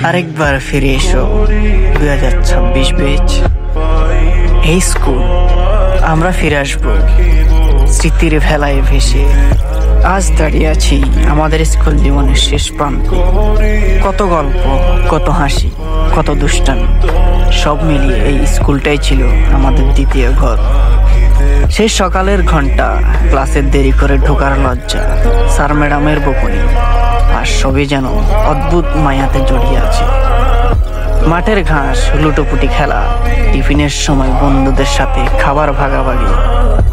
আরেকবার ফিরে এসো 2026 ব্যাচ। এই স্কুল আমরা ফিরে আসবো স্মৃতির ভেলায় ভেসে। আজ দাঁড়িয়ে আছি আমাদের স্কুল জীবনের শেষ প্রান্তে। কত গল্প, কত হাসি, কত দুষ্টামি, সব মিলিয়ে এই স্কুলটাই ছিল আমাদের দ্বিতীয় ঘর। সেই সকালের ঘন্টা, ক্লাসের দেরি করে ঢোকার লজ্জা, স্যার ম্যাডামের বকুনি, আর সবই যেন অদ্ভুত মায়াতে জড়িয়ে আছে। মাঠের ঘাস, লুটোপুটি খেলা, টিফিনের সময় বন্ধুদের সাথে খাবার ভাগাভাগি,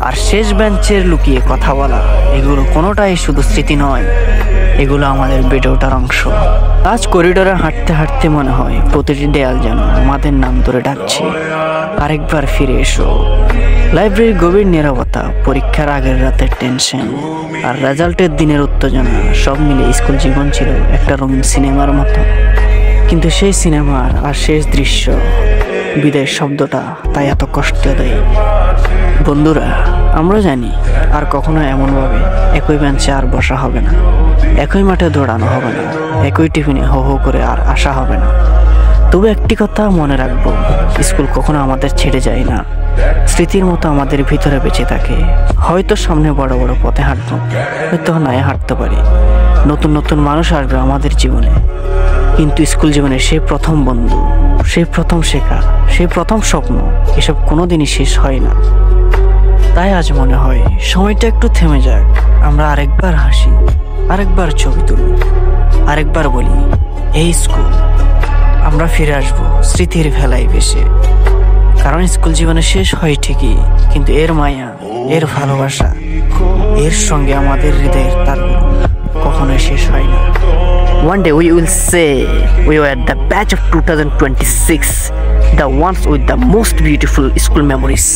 আর শেষ বেঞ্চের লুকিয়ে কথা বলা, এগুলো কোনোটাই শুধু স্মৃতি নয়, এগুলো আমাদের বেড়ে ওঠার অংশ। আজ করিডোরে হাঁটতে হাঁটতে মনে হয় প্রতিটি দেয়াল যেন আমাদের নাম ধরে ডাকছে, আরেকবার ফিরে এসো। লাইব্রেরির গভীর নীরবতা, পরীক্ষার আগের রাতের টেনশন, আর রেজাল্টের দিনের উত্তেজনা, সব মিলে স্কুল জীবন ছিল একটা রঙিন সিনেমার মতো। কিন্তু সেই সিনেমার আর শেষ দৃশ্য, বিদায় শব্দটা তাই এত কষ্ট দেয়। বন্ধুরা, আমরা জানি আর কখনো এমনভাবে একই বেঞ্চে আর বসা হবে না, একই মাঠে দৌড়ানো হবে না, একই টিফিনে হো হো করে আর আসা হবে না। তবে একটি কথা মনে রাখবো, স্কুল কখনো আমাদের ছেড়ে যায় না, স্মৃতির মতো আমাদের ভিতরে বেঁচে থাকে। হয়তো সামনে বড় বড় পথে হাঁটবো, হয়তো নয় হাঁটতে পারি, নতুন নতুন মানুষ আসবে আমাদের জীবনে, কিন্তু স্কুল জীবনে সেই প্রথম বন্ধু, সেই প্রথম শেখা, সেই প্রথম স্বপ্ন, এসব কোনোদিনই শেষ হয় না। তাই আজ মনে হয় সময়টা একটু থেমে যাক, আমরা আরেকবার হাসি, আরেকবার ছবি তুলি, আরেকবার বলি এই স্কুল। আমরা ফিরে আসবো স্মৃতির ভেলায় ভেসে, কারণ স্কুল জীবনে শেষ হয় ঠিকই, কিন্তু এর মায়া, এর ভালোবাসা, এর সঙ্গে আমাদের হৃদয়ের তারগুলো কখনোই শেষ হয় না। One day we will say we were the batch of 2026, the ones with the most beautiful school memories.